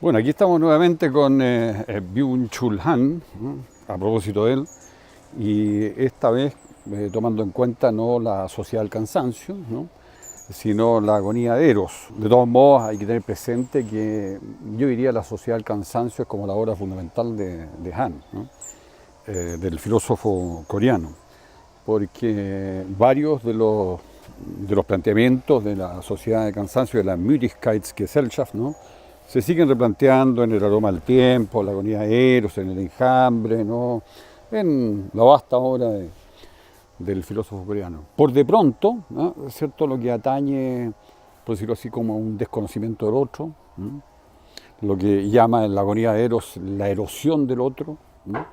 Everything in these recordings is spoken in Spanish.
Bueno, aquí estamos nuevamente con Byung-Chul Han, ¿no? A propósito de él, y esta vez tomando en cuenta no la sociedad del cansancio, ¿no? Sino la agonía de Eros. De todos modos, hay que tener presente que yo diría la sociedad del cansancio es como la obra fundamental de Han, ¿no? Del filósofo coreano, porque varios de los planteamientos de la sociedad del cansancio, de la Müdigkeitsgesellschaft, ¿no? Se siguen replanteando en el aroma del tiempo, la agonía de Eros, en el enjambre, ¿no? En la vasta obra del filósofo coreano. Por de pronto, ¿no? Es cierto, lo que atañe, por decirlo así, como un desconocimiento del otro, ¿no? Lo que llama en la agonía de Eros la erosión del otro, ¿no?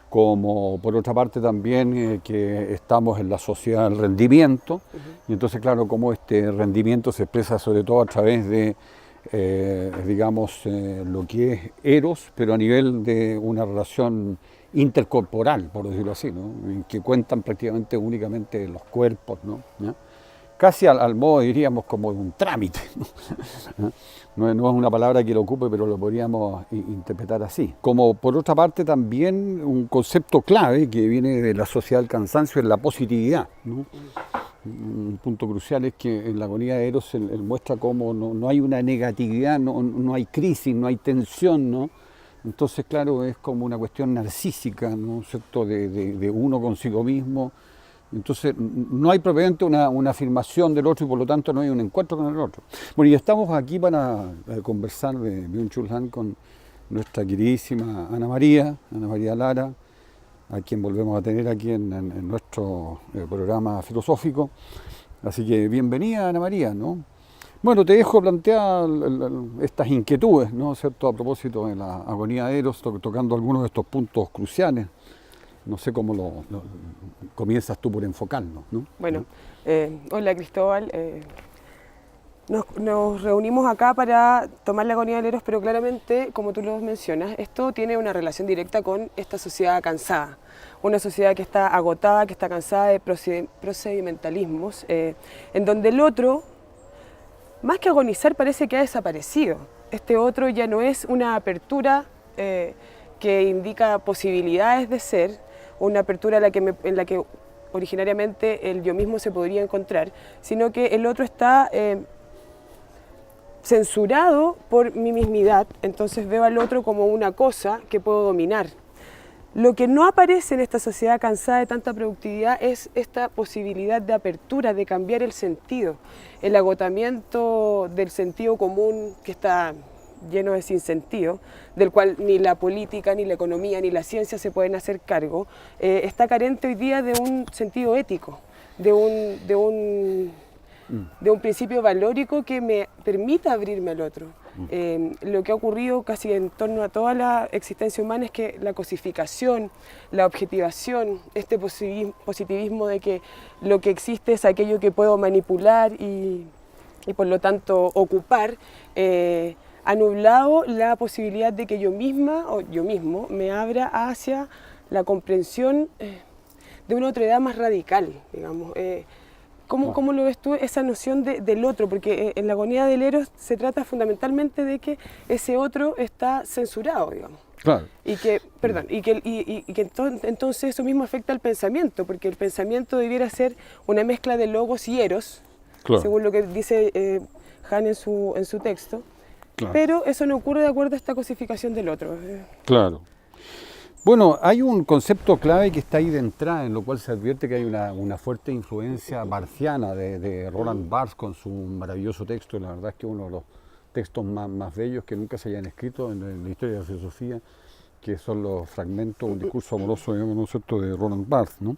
Como por otra parte también que estamos en la sociedad del rendimiento, y entonces claro, como este rendimiento se expresa sobre todo a través de lo que es Eros, pero a nivel de una relación intercorporal, por decirlo así, ¿no? En que cuentan prácticamente únicamente los cuerpos, ¿no? ¿Ya? Casi al modo, diríamos, como de un trámite, ¿no? No es una palabra que lo ocupe, pero lo podríamos interpretar así. Como por otra parte también un concepto clave que viene de la sociedad del cansancio es la positividad, ¿no? Un punto crucial es que en la agonía de Eros él muestra cómo no hay una negatividad, no hay crisis, no hay tensión, ¿no? Entonces, claro, es como una cuestión narcísica, ¿no es cierto?, de uno consigo mismo. Entonces, no hay propiamente una afirmación del otro y por lo tanto no hay un encuentro con el otro. Bueno, y estamos aquí para conversar de Byung-Chul Han con nuestra queridísima Ana María Lara, a quien volvemos a tener aquí en nuestro programa filosófico. Así que bienvenida, Ana María, ¿no? Bueno, te dejo plantear estas inquietudes, ¿no es cierto?, a propósito de la agonía de Eros, tocando algunos de estos puntos cruciales. No sé cómo lo comienzas tú por enfocarnos, ¿no? Bueno, hola Cristóbal. Nos reunimos acá para tomar la agonía de Eros, pero claramente, como tú lo mencionas, esto tiene una relación directa con esta sociedad cansada. Una sociedad que está agotada, que está cansada de procedimentalismos, en donde el otro, más que agonizar, parece que ha desaparecido. Este otro ya no es una apertura que indica posibilidades de ser, una apertura en la que originariamente el yo mismo se podría encontrar, sino que el otro está censurado por mi mismidad, entonces veo al otro como una cosa que puedo dominar. Lo que no aparece en esta sociedad cansada de tanta productividad es esta posibilidad de apertura, de cambiar el sentido, el agotamiento del sentido común que está lleno de sinsentido, del cual ni la política, ni la economía, ni la ciencia se pueden hacer cargo, está carente hoy día de un sentido ético, de un principio valórico que me permita abrirme al otro. Lo que ha ocurrido casi en torno a toda la existencia humana es que la cosificación, la objetivación, este positivismo de que lo que existe es aquello que puedo manipular y por lo tanto ocupar, ha nublado la posibilidad de que yo misma o yo mismo me abra hacia la comprensión de una otredad más radical, digamos. ¿Cómo lo ves tú esa noción del otro? Porque en la agonía del Eros se trata fundamentalmente de que ese otro está censurado, digamos. Claro. Y que entonces eso mismo afecta al pensamiento, porque el pensamiento debiera ser una mezcla de logos y eros, claro, según lo que dice Han en su texto. Claro. Pero eso no ocurre de acuerdo a esta cosificación del otro. Claro. Bueno, hay un concepto clave que está ahí de entrada, en lo cual se advierte que hay una fuerte influencia barthiana de Roland Barthes con su maravilloso texto. La verdad es que uno de los textos más bellos que nunca se hayan escrito en la historia de la filosofía, que son los fragmentos, un discurso amoroso, digamos, ¿no es cierto?, de Roland Barthes, ¿no?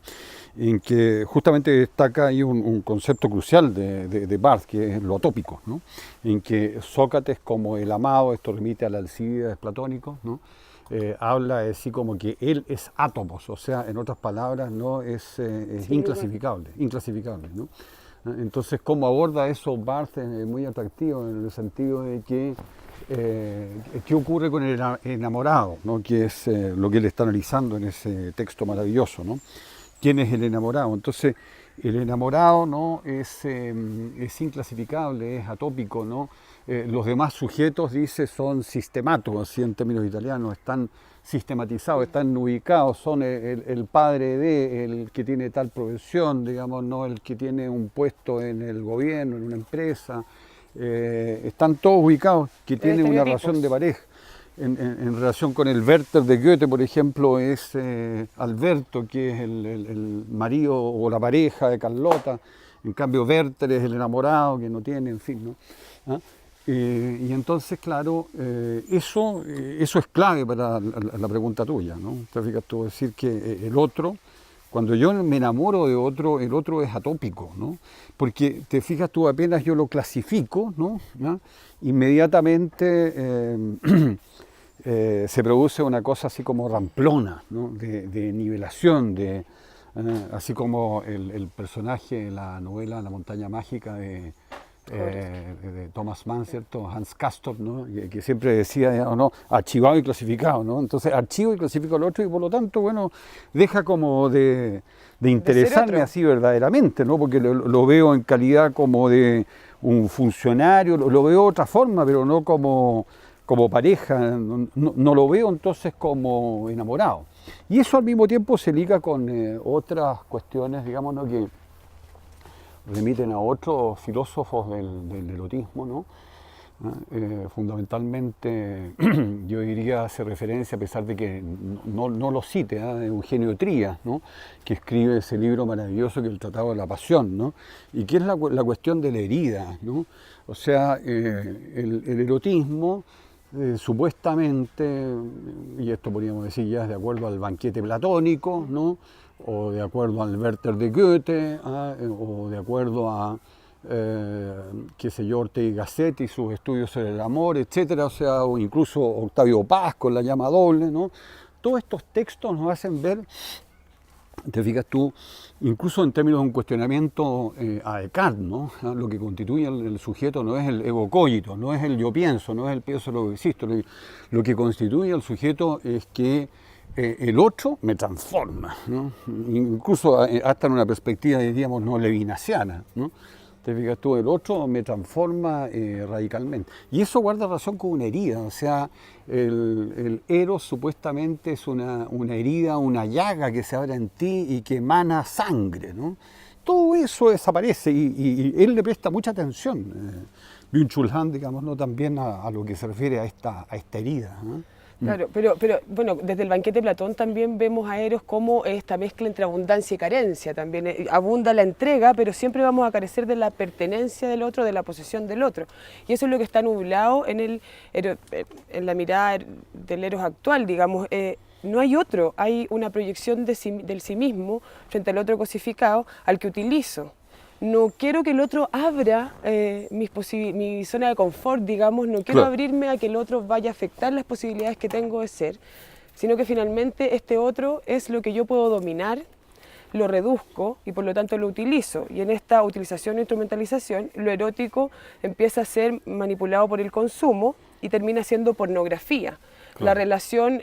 En que justamente destaca ahí un concepto crucial de Barthes, que es lo atópico, ¿no? En que Sócrates, como el amado, esto remite a la Alcíbiades platónico, ¿no? Habla así como que él es átomos, o sea, en otras palabras, no es inclasificable, ¿no? Entonces, cómo aborda eso Barthes es muy atractivo en el sentido de que qué ocurre con el enamorado, ¿no? Que es lo que él está analizando en ese texto maravilloso, ¿no? quién es el enamorado. Entonces, el enamorado, ¿no? es inclasificable, es atópico, ¿no? Los demás sujetos, dice, son sistematos, así en términos italianos, están sistematizados, están ubicados, son el padre de, el que tiene tal profesión, digamos, ¿no? El que tiene un puesto en el gobierno, en una empresa, están todos ubicados, que tienen una relación de pareja. En relación con el Werther de Goethe, por ejemplo, es Alberto, que es el marido o la pareja de Carlota. En cambio, Werther es el enamorado que no tiene, en fin, ¿no? ¿Ah? Y entonces, claro, eso es clave para la pregunta tuya, ¿no? Te fijas tú, decir que el otro, cuando yo me enamoro de otro, el otro es atópico, ¿no? Porque te fijas tú, apenas yo lo clasifico, ¿no? ¿Ah? Inmediatamente se produce una cosa así como ramplona, ¿no? de nivelación, así como el personaje de la novela La montaña mágica de Thomas Mann, ¿cierto? Hans Castorp, ¿no? que siempre decía, ¿no? Archivado y clasificado, ¿no? Entonces archivo y clasifico al otro y por lo tanto, bueno, deja como de interesarme así verdaderamente, ¿no? Porque lo veo en calidad como de un funcionario, lo veo de otra forma, pero no como pareja, no lo veo entonces como enamorado. Y eso al mismo tiempo se liga con otras cuestiones, digamos, ¿no? que remiten a otros filósofos del erotismo, ¿no? Fundamentalmente, yo diría, hace referencia, a pesar de que no lo cite, Eugenio Trías, ¿no? Que escribe ese libro maravilloso que es el Tratado de la Pasión, ¿no? Y que es la cuestión de la herida, ¿no? O sea, el erotismo, supuestamente, y esto podríamos decir ya es de acuerdo al banquete platónico, ¿no? O de acuerdo al Werther de Goethe, o de acuerdo a, qué sé yo, Ortega y Gasset y sus estudios sobre el amor, etcétera, o sea, o incluso Octavio Paz con La llama doble, ¿no? Todos estos textos nos hacen ver, te fijas tú, incluso en términos de un cuestionamiento a Descartes, ¿no? Lo que constituye el sujeto no es el ego cogito, no es el yo pienso, no es el pienso lo que existo, lo que constituye al sujeto es que el otro me transforma, ¿no? Incluso hasta en una perspectiva, diríamos, no levinasiana, ¿no? Te fijas tú, el otro me transforma radicalmente. Y eso guarda relación con una herida, o sea, el eros supuestamente es una herida, una llaga que se abre en ti y que emana sangre, ¿no? Todo eso desaparece y él le presta mucha atención, Byung-Chul Han, digamos, ¿no? También a lo que se refiere a esta herida, ¿no? Claro, pero bueno, desde el banquete de Platón también vemos a Eros como esta mezcla entre abundancia y carencia. También abunda la entrega, pero siempre vamos a carecer de la pertenencia del otro, de la posesión del otro. Y eso es lo que está nublado en la mirada del Eros actual, digamos. No hay otro, hay una proyección del sí mismo frente al otro cosificado al que utilizo. No quiero que el otro abra mi zona de confort, digamos, no quiero abrirme a que el otro vaya a afectar las posibilidades que tengo de ser, sino que finalmente este otro es lo que yo puedo dominar, lo reduzco y por lo tanto lo utilizo. Y en esta utilización e instrumentalización, lo erótico empieza a ser manipulado por el consumo y termina siendo pornografía. La relación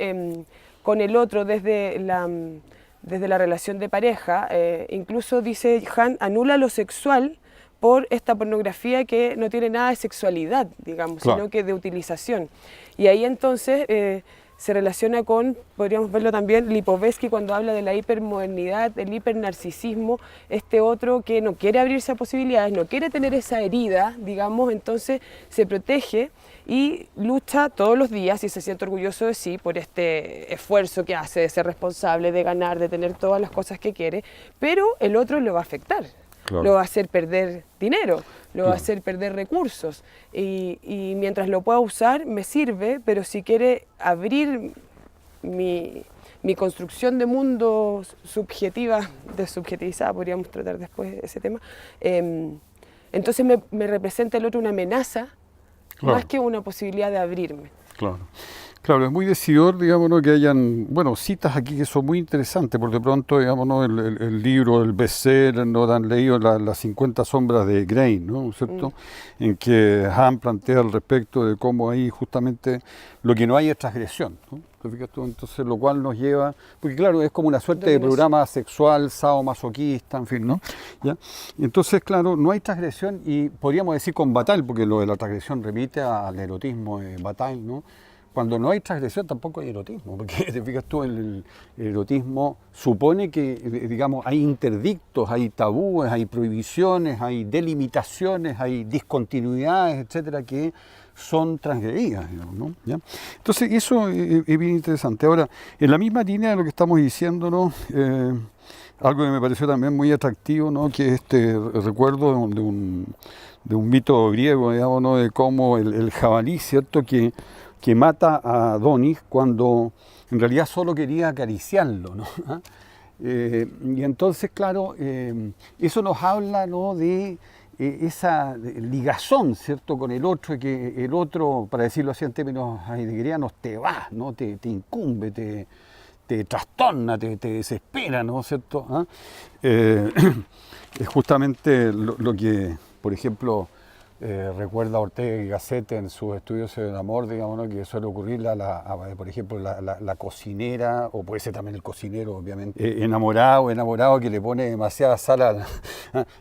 con el otro desde la relación de pareja, incluso dice Han, anula lo sexual por esta pornografía que no tiene nada de sexualidad, digamos, sino que de utilización. Y ahí entonces se relaciona con, podríamos verlo también, Lipovetsky cuando habla de la hipermodernidad, el hipernarcisismo, este otro que no quiere abrirse a posibilidades, no quiere tener esa herida, digamos, entonces se protege y lucha todos los días y se siente orgulloso de sí por este esfuerzo que hace de ser responsable, de ganar, de tener todas las cosas que quiere, pero el otro lo va a afectar. Lo va a hacer perder dinero, lo va a hacer perder recursos y mientras lo pueda usar me sirve, pero si quiere abrir mi construcción de mundo subjetiva, desubjetivizada, podríamos tratar después ese tema, entonces me representa el otro una amenaza más que una posibilidad de abrirme. Claro. Claro, es muy decidor, digamos, ¿no? Que hayan, bueno, citas aquí que son muy interesantes, porque de pronto, digamos, ¿no? El libro, el bestseller, ¿no? Han leído las 50 sombras de Grey, ¿no? ¿Cierto? En que Han plantea al respecto de cómo ahí justamente lo que no hay es transgresión, ¿no? ¿Te fijas tú? Entonces, lo cual nos lleva, porque claro, es como una suerte de programa sexual, sadomasoquista, en fin, ¿no? ¿Ya? Y entonces, claro, no hay transgresión y podríamos decir con Bataille, porque lo de la transgresión remite al erotismo de Bataille, ¿no? Cuando no hay transgresión tampoco hay erotismo, porque te fijas tú, el erotismo supone que, digamos, hay interdictos, hay tabúes, hay prohibiciones, hay delimitaciones, hay discontinuidades, etcétera, que son transgredidas, digamos, ¿no? ¿Ya? Entonces, eso es bien interesante. Ahora, en la misma línea de lo que estamos diciendo, ¿no? Algo que me pareció también muy atractivo, ¿no? Que es este recuerdo de un mito griego, digamos, ¿no? De cómo el jabalí, ¿cierto?, que mata a Adonis cuando en realidad solo quería acariciarlo, ¿no? Y entonces, claro, eso nos habla, ¿no? De esa ligazón, ¿cierto?, con el otro, que el otro, para decirlo así en términos heideggerianos, te va, ¿no? Te incumbe, te trastorna, te desespera, ¿no? ¿Cierto? ¿Ah? Es justamente lo que, por ejemplo, recuerda Ortega y Gasset en sus estudios sobre el amor, digamos, ¿no? Que suele ocurrirle por ejemplo, la cocinera, o puede ser también el cocinero, obviamente, enamorado que le pone demasiada sal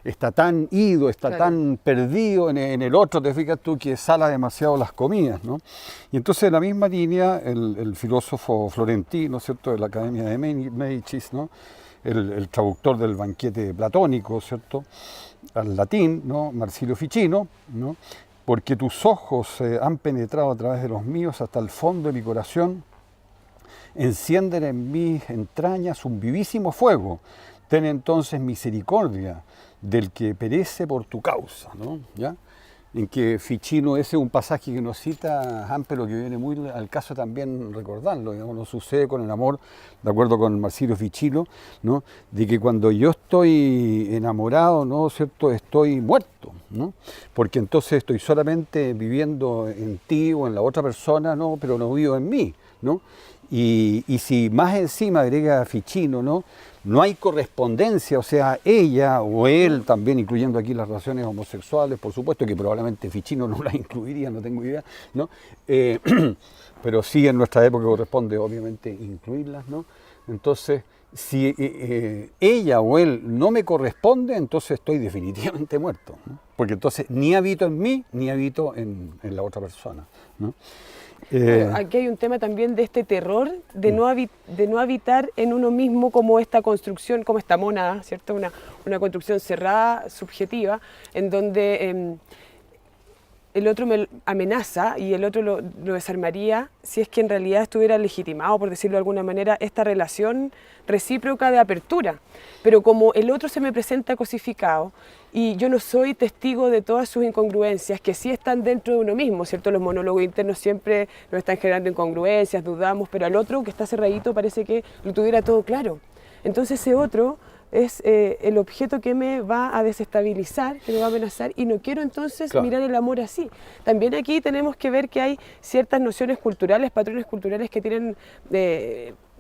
está tan ido, está claro, tan perdido en el otro, te fijas tú, que sala demasiado las comidas, ¿no? Y entonces en la misma línea, el filósofo florentino, ¿cierto?, de la Academia de Médicis, ¿no?, el traductor del banquete platónico, ¿cierto?, al latín, ¿no?, Marsilio Ficino, ¿no?, porque tus ojos han penetrado a través de los míos hasta el fondo de mi corazón, encienden en mis entrañas un vivísimo fuego, ten entonces misericordia del que perece por tu causa, ¿no? ¿Ya? En que Ficino, ese es un pasaje que nos cita Han, pero que viene muy al caso también recordarlo, digamos, no sucede con el amor, de acuerdo con Marsilio Ficino, ¿no?, de que cuando yo estoy enamorado, ¿no?, ¿cierto?, estoy muerto, ¿no?, porque entonces estoy solamente viviendo en ti o en la otra persona, ¿no?, pero no vivo en mí, ¿no? Y si más encima agrega Ficino, ¿no?, no hay correspondencia, o sea, ella o él también, incluyendo aquí las relaciones homosexuales, por supuesto que probablemente Ficino no las incluiría, no tengo idea, ¿no? Pero sí en nuestra época corresponde obviamente incluirlas, ¿no? Entonces, si ella o él no me corresponde, entonces estoy definitivamente muerto, ¿no? Porque entonces ni habito en mí, ni habito en la otra persona, ¿no? Aquí hay un tema también de este terror de no habitar en uno mismo, como esta construcción, como esta mónada, ¿cierto? Una construcción cerrada, subjetiva, en donde el otro me amenaza y el otro lo desarmaría si es que en realidad estuviera legitimado, por decirlo de alguna manera, esta relación recíproca de apertura. Pero como el otro se me presenta cosificado y yo no soy testigo de todas sus incongruencias, que sí están dentro de uno mismo, ¿cierto? Los monólogos internos siempre nos están generando incongruencias, dudamos, pero al otro que está cerradito parece que lo tuviera todo claro. Entonces ese otro es el objeto que me va a desestabilizar, que me va a amenazar, y no quiero entonces mirar el amor así. También aquí tenemos que ver que hay ciertas nociones culturales, patrones culturales que tienen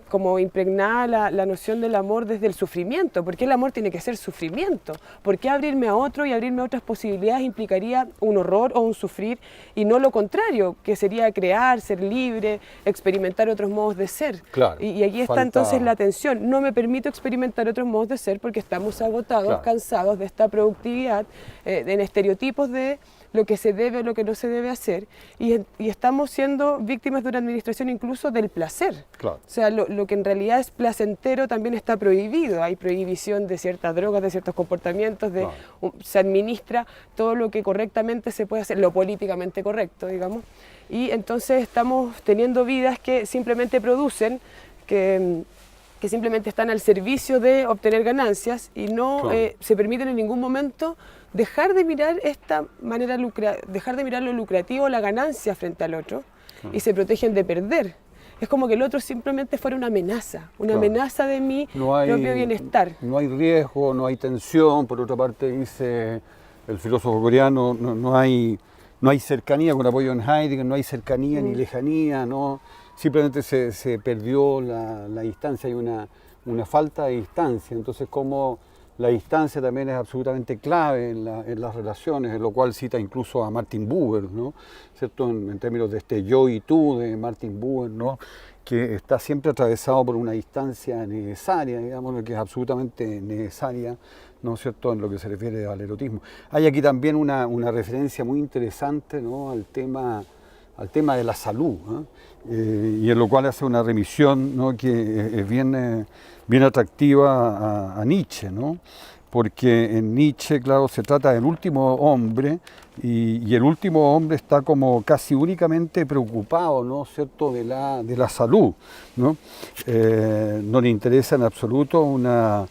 como impregnada la noción del amor desde el sufrimiento. ¿Por qué el amor tiene que ser sufrimiento? ¿Por qué abrirme a otro y abrirme a otras posibilidades implicaría un horror o un sufrir y no lo contrario, que sería crear, ser libre, experimentar otros modos de ser? Claro, y aquí está entonces la tensión. No me permito experimentar otros modos de ser porque estamos agotados, cansados de esta productividad, en estereotipos de lo que se debe o lo que no se debe hacer, y estamos siendo víctimas de una administración incluso del placer. Claro. O sea, lo que en realidad es placentero también está prohibido. Hay prohibición de ciertas drogas, de ciertos comportamientos, se administra todo lo que correctamente se puede hacer, lo políticamente correcto, digamos, y entonces estamos teniendo vidas que simplemente producen, que simplemente están al servicio de obtener ganancias y no se permiten en ningún momento dejar de mirar esta manera, dejar de mirar lo lucrativo, la ganancia frente al otro, y se protegen de perder. Es como que el otro simplemente fuera una amenaza de mi propio bienestar. No hay riesgo, no hay tensión. Por otra parte, dice el filósofo coreano, no hay cercanía, con apoyo en Heidegger, no hay cercanía ni lejanía, ¿no? simplemente se perdió la distancia, hay una falta de distancia, entonces como la distancia también es absolutamente clave en las relaciones, en lo cual cita incluso a Martin Buber, ¿no? ¿Cierto? En términos de este yo y tú de Martin Buber, ¿no? Que está siempre atravesado por una distancia necesaria, digamos, que es absolutamente necesaria, ¿no es cierto?, en lo que se refiere al erotismo. Hay aquí también una referencia muy interesante, ¿no?, al tema de la salud, ¿no? Y en lo cual hace una remisión, ¿no?, que es bien atractiva a Nietzsche, ¿no? Porque en Nietzsche, claro, se trata del último hombre y el último hombre está como casi únicamente preocupado, ¿no?, ¿cierto?, de la salud, ¿no? No le interesa en absoluto una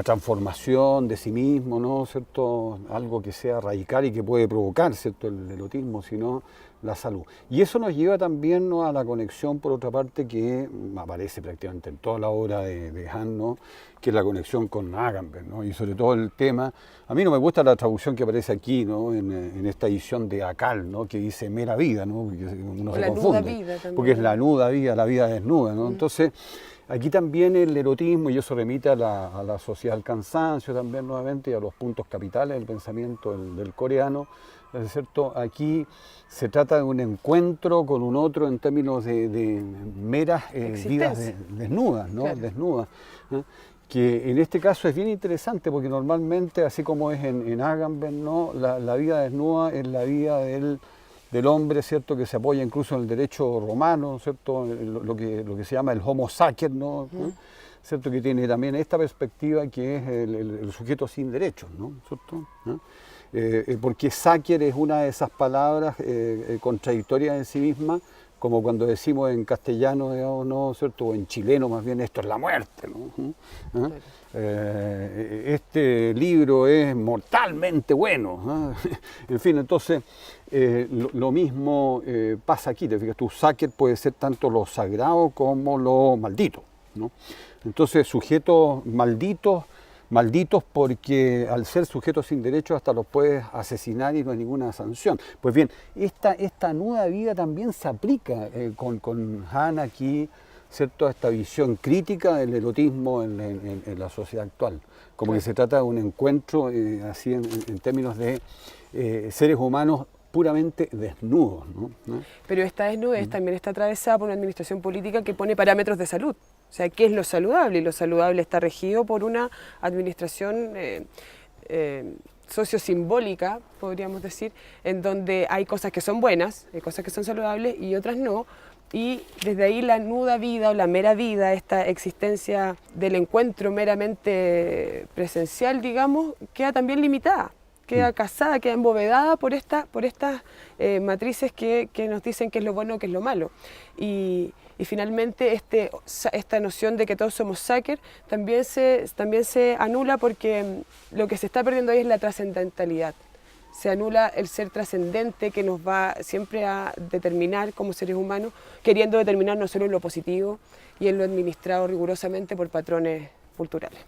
transformación de sí mismo, ¿no?, ¿cierto?, algo que sea radical y que puede provocar, ¿cierto?, el erotismo, sino la salud. Y eso nos lleva también, ¿no?, a la conexión, por otra parte, que aparece prácticamente en toda la obra de Hahn, ¿no?, que es la conexión con Agamben, ¿no?, y sobre todo el tema, a mí no me gusta la traducción que aparece aquí, ¿no?, en esta edición de Akal, ¿no?, que dice mera vida, ¿no?, porque uno se confunde, porque es la nuda vida, la vida desnuda, ¿no? Entonces, aquí también el erotismo, y eso remite a la sociedad del cansancio también nuevamente, y a los puntos capitales del pensamiento del coreano, ¿es cierto? Aquí se trata de un encuentro con un otro en términos de meras vidas desnudas, ¿no? Claro. Desnudas, ¿no? Que en este caso es bien interesante porque normalmente, así como es en Agamben, ¿no?, la vida desnuda es la vida del hombre, ¿cierto?, que se apoya incluso en el derecho romano, ¿cierto?, lo que se llama el homo sacer, ¿no? ¿Cierto?, que tiene también esta perspectiva que es el sujeto sin derechos, ¿no?, ¿cierto? ¿no? Porque sacer es una de esas palabras contradictorias en sí misma, como cuando decimos en castellano, digamos, ¿no?, ¿cierto?, o en chileno más bien, esto es la muerte, ¿no? ¿Ah? Este libro es mortalmente bueno, ¿no? En fin, entonces lo mismo pasa aquí, te fijas, tu sacer puede ser tanto lo sagrado como lo maldito, ¿no? Entonces sujetos malditos porque al ser sujetos sin derechos hasta los puedes asesinar y no hay ninguna sanción. Pues bien, esta nueva vida también se aplica con Hahn aquí, ¿cierto?, a esta visión crítica del erotismo en la sociedad actual. Como que se trata de un encuentro así en términos de seres humanos puramente desnudos, ¿no? Pero esta desnudez también está atravesada por una administración política que pone parámetros de salud. O sea, ¿qué es lo saludable? Y lo saludable está regido por una administración sociosimbólica, podríamos decir, en donde hay cosas que son buenas, hay cosas que son saludables y otras no. Y desde ahí la nuda vida o la mera vida, esta existencia del encuentro meramente presencial, digamos, queda también limitada, queda casada, queda embovedada por estas matrices que nos dicen qué es lo bueno, qué es lo malo. Y finalmente esta noción de que todos somos sacer también se anula porque lo que se está perdiendo ahí es la trascendentalidad. Se anula el ser trascendente que nos va siempre a determinar como seres humanos, queriendo determinar no solo en lo positivo y en lo administrado rigurosamente por patrones culturales.